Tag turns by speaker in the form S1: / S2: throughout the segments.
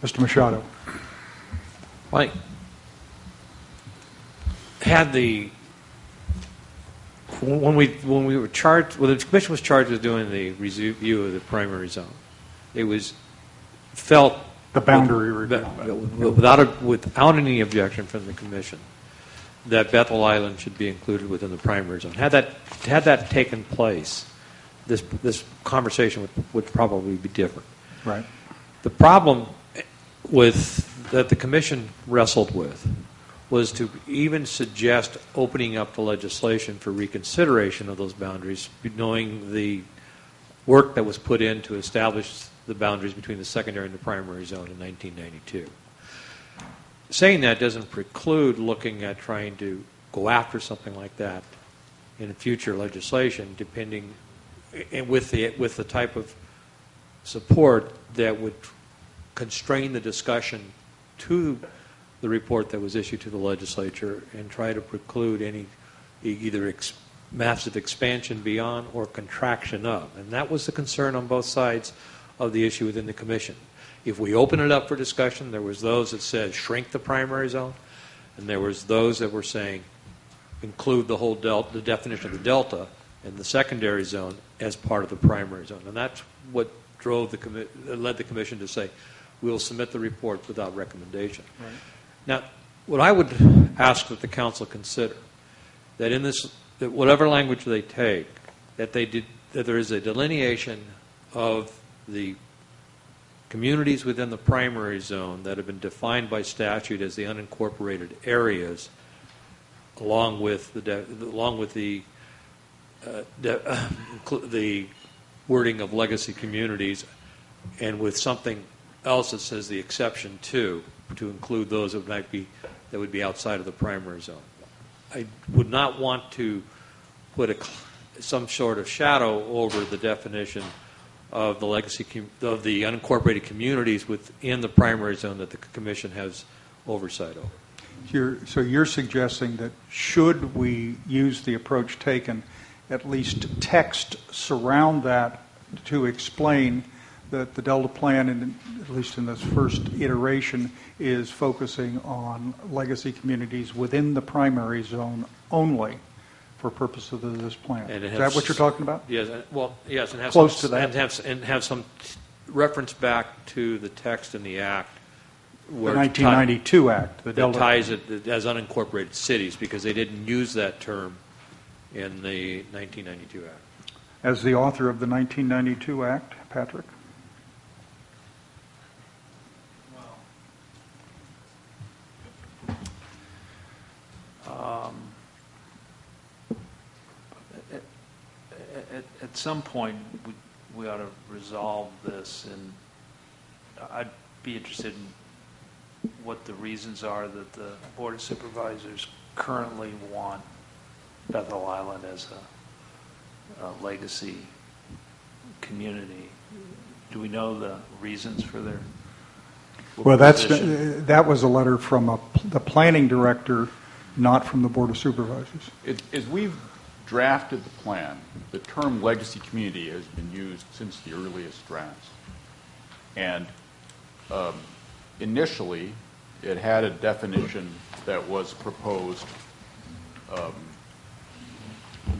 S1: Mr. Machado.
S2: Like, had the when we were charged, when the commission was charged with doing the review of the primary zone, it was felt
S1: the boundary review
S2: without any objection from the commission that Bethel Island should be included within the primary zone. Had that taken place, this conversation would probably be different.
S1: Right.
S2: The problem that the commission wrestled with was to even suggest opening up the legislation for reconsideration of those boundaries, knowing the work that was put in to establish the boundaries between the secondary and the primary zone in 1992. Saying that doesn't preclude looking at trying to go after something like that in future legislation, depending with the type of support that would constrain the discussion to the report that was issued to the legislature and try to preclude any either massive expansion beyond or contraction of. And that was the concern on both sides of the issue within the commission. If we open it up for discussion, there was those that said shrink the primary zone, and there was those that were saying include the whole the definition of the delta and the secondary zone as part of the primary zone. And that's what led the commission to say, we'll submit the report without recommendation. Right. Now, what I would ask that the council consider, that in this, that whatever language they take, that there is a delineation of the communities within the primary zone that have been defined by statute as the unincorporated areas, along with the wording of legacy communities, and with something else that says the exception to include those that would be outside of the primary zone. I would not want to put some sort of shadow over the definition of the of the unincorporated communities within the primary zone that the commission has oversight over.
S1: So you're suggesting that should we use the approach taken, at least text surround that to explain that the Delta Plan, at least in this first iteration, is focusing on legacy communities within the primary zone only for purposes of this plan. Is that what you're talking about?
S2: Yes. Well, yes, and have
S1: close to that,
S2: and have some reference back to the text in the Act,
S1: where the 1992 Act,
S2: that ties it as unincorporated cities, because they didn't use that term in the 1992 Act.
S1: As the author of the 1992 Act, Patrick?
S3: At some point, we ought to resolve this, and I'd be interested in what the reasons are that the Board of Supervisors currently want Bethel Island as a legacy community. Do we know the reasons for their
S1: Well, that was a letter from the planning director, not from the Board of Supervisors.
S4: As we've drafted the plan, the term legacy community has been used since the earliest drafts. And initially, it had a definition that was proposed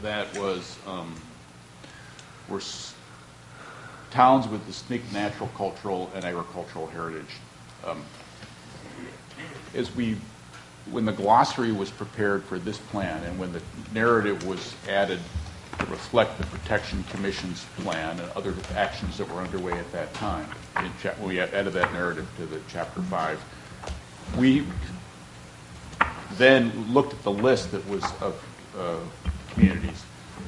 S4: that was were towns with distinct natural, cultural, and agricultural heritage. When the glossary was prepared for this plan, and when the narrative was added to reflect the Protection Commission's plan and other actions that were underway at that time, when we added that narrative to the Chapter 5, we then looked at the list that was of communities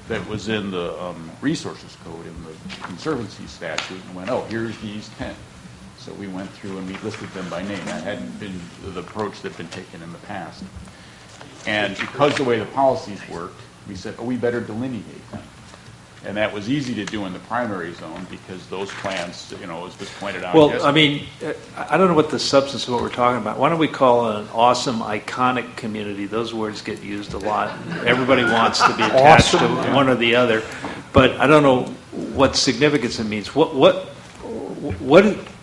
S4: that was in the Resources Code, in the Conservancy Statute, and went, oh, here's these 10. So we went through and we listed them by name. That hadn't been the approach that had been taken in the past. And because the way the policies worked, we said, oh, we better delineate them. And that was easy to do in the primary zone because those plans, as was pointed out
S3: Well,
S4: yesterday.
S3: I mean, I don't know what the substance of what we're talking about. Why don't we call it an awesome, iconic community? Those words get used a lot. Everybody wants to be attached to one or the other. But I don't know what significance it means. What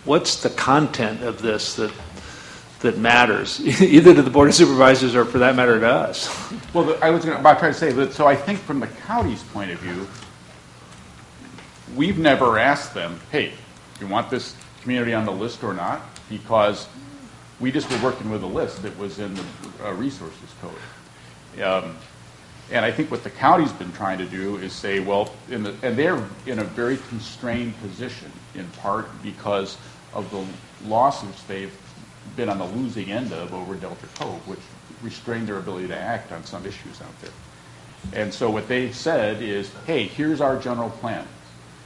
S3: what's the content of this that matters, either to the Board of Supervisors or, for that matter, to us?
S4: Well, I was about to say that. So I think from the county's point of view, we've never asked them, hey, do you want this community on the list or not? Because we just were working with a list that was in the resources code. And I think what the county's been trying to do is say, well, and they're in a very constrained position, in part because of the lawsuits they've been on the losing end of over Delta Cove, which restrained their ability to act on some issues out there. And so what they said is, hey, here's our general plan.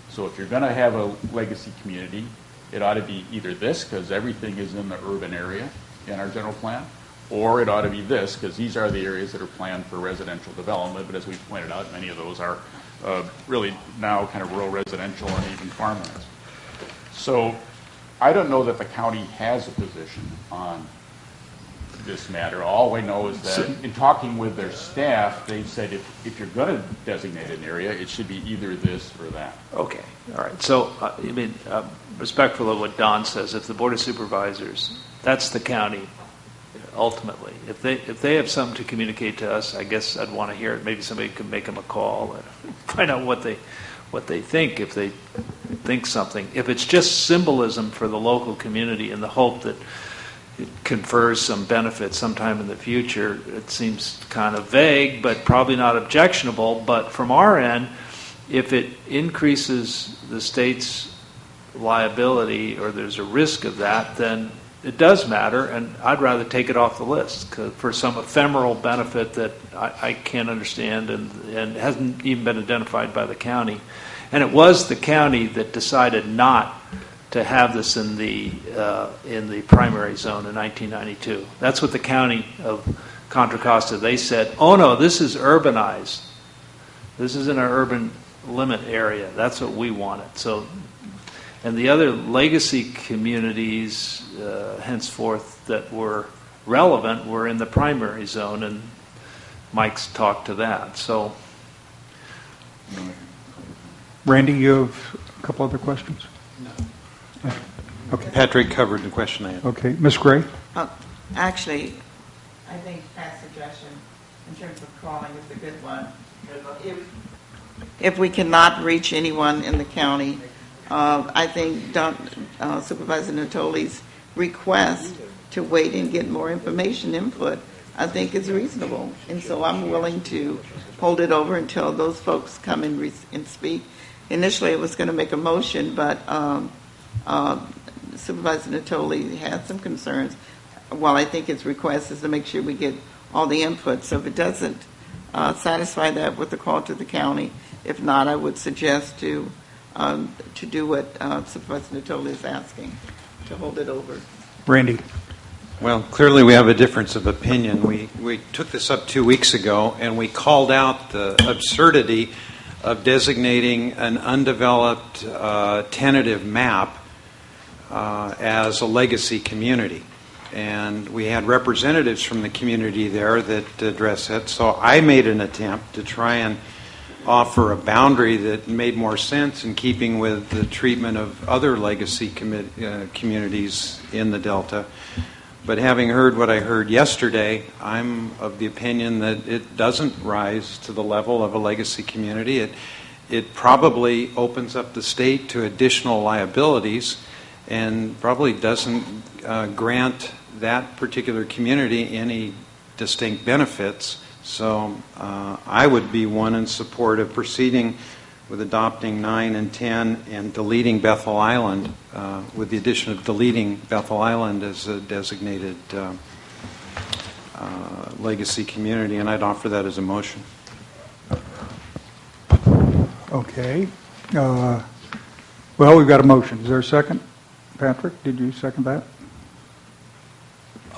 S4: So if you're going to have a legacy community, it ought to be either this, because everything is in the urban area in our general plan, or it ought to be this, because these are the areas that are planned for residential development. But as we pointed out, many of those are really now kind of rural residential and even farmlands. So I don't know that the county has a position on this matter. All we know is that in talking with their staff, they've said if you're going to designate an area, it should be either this or that.
S3: Okay, all right. So, respectful of what Don says, if the Board of Supervisors, that's the county, ultimately. If they have something to communicate to us, I guess I'd want to hear it. Maybe somebody could make them a call and find out what they think, if they think something. If it's just symbolism for the local community in the hope that it confers some benefit sometime in the future, it seems kind of vague, but probably not objectionable. But from our end, if it increases the state's liability or there's a risk of that, then it does matter, and I'd rather take it off the list for some ephemeral benefit that I can't understand and hasn't even been identified by the county. And it was the county that decided not to have this in the primary zone in 1992. That's what the county of Contra Costa, they said, oh no, this is urbanized. This is in our urban limit area. That's what we wanted. So, and the other legacy communities henceforth that were relevant were in the primary zone, and Mike's talked to that. So,
S1: Randy, you have a couple other questions?
S5: No.
S1: Okay.
S5: Patrick covered the question I had.
S1: Okay. Ms. Gray?
S6: Actually, I think Pat's suggestion in terms of calling is a good one. If we cannot reach anyone in the county, I think Supervisor Natoli's request to wait and get more information input, I think is reasonable. And so I'm willing to hold it over until those folks come and speak. Initially, I was going to make a motion, but Supervisor Natoli had some concerns. Well, I think his request is to make sure we get all the input. So if it doesn't satisfy that with the call to the county, if not, I would suggest to do what Supervisor Natoli is asking, to hold it over.
S1: Randy?
S5: Well, clearly we have a difference of opinion. We took this up 2 weeks ago, and we called out the absurdity of designating an undeveloped tentative map as a legacy community. And we had representatives from the community there that addressed it. So I made an attempt to try and offer a boundary that made more sense in keeping with the treatment of other legacy communities in the Delta. But having heard what I heard yesterday, I'm of the opinion that it doesn't rise to the level of a legacy community. It probably opens up the state to additional liabilities and probably doesn't grant that particular community any distinct benefits. So I would be one in support of proceeding with adopting 9 and 10 and deleting Bethel Island, with the addition of deleting Bethel Island as a designated legacy community, and I'd offer that as a motion.
S1: Okay. Well, we've got a motion. Is there a second? Patrick, did you second that?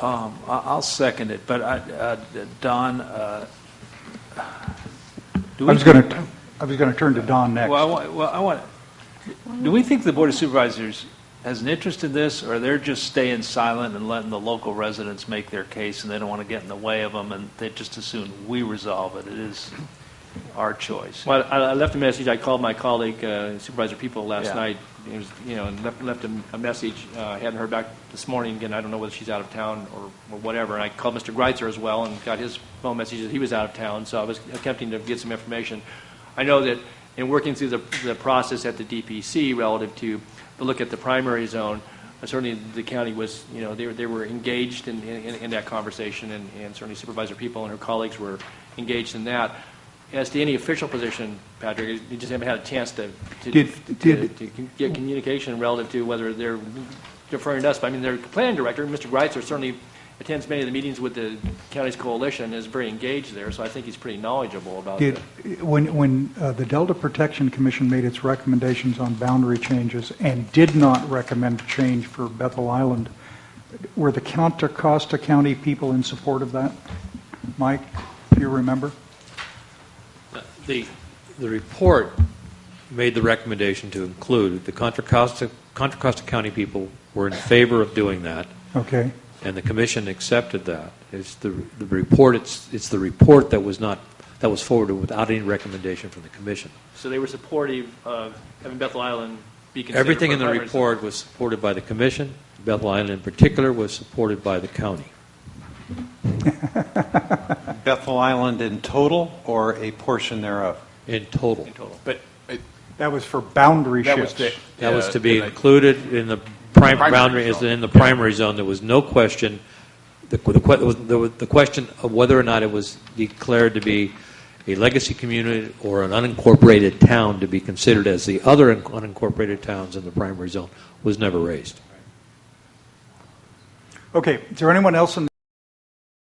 S3: I'll second it, but Don,
S1: I was going to turn to Don next.
S3: Do we think the Board of Supervisors has an interest in this, or they're just staying silent and letting the local residents make their case, and they don't want to get in the way of them, and they just assume we resolve it? our choice.
S7: Well, I left a message. I called my colleague, Supervisor People, last
S3: Yeah.
S7: night. It was, and left him a message. I hadn't heard back this morning. Again, I don't know whether she's out of town or whatever. And I called Mr. Greitzer as well and got his phone message that he was out of town. So I was attempting to get some information. I know that in working through the process at the DPC relative to the look at the primary zone, certainly the county was, they were engaged in that conversation, and certainly Supervisor People and her colleagues were engaged in that. As to any official position, Patrick, you just haven't had a chance to get communication relative to whether they're deferring to us. But, I mean, their planning director, Mr. Greitzer, certainly attends many of the meetings with the county's coalition, is very engaged there, so I think he's pretty knowledgeable about it.
S1: When the Delta Protection Commission made its recommendations on boundary changes and did not recommend change for Bethel Island, were the Contra Costa County people in support of that? Mike, do you remember?
S2: The report made the recommendation to include the Contra Costa County people were in favor of doing that,
S1: Okay.
S2: and the commission accepted that. It's the report. It's the report that was forwarded without any recommendation from the commission.
S7: So they were supportive of having Bethel Island be considered.
S2: Everything
S7: for
S2: in the
S7: primary zone.
S2: report was supported by the commission. Bethel Island in particular was supported by the county.
S5: Bethel Island in total or a portion thereof?
S2: In total.
S7: In total.
S4: But
S1: That was for boundary
S4: that was
S1: shifts.
S2: That was to be
S4: and I-
S2: included in the
S4: Primary
S2: boundary,
S4: zone.
S2: in the primary zone. There was no question. The question of whether or not it was declared to be a legacy community or an unincorporated town to be considered as the other unincorporated towns in the primary zone was never raised.
S1: Okay. Is there anyone else in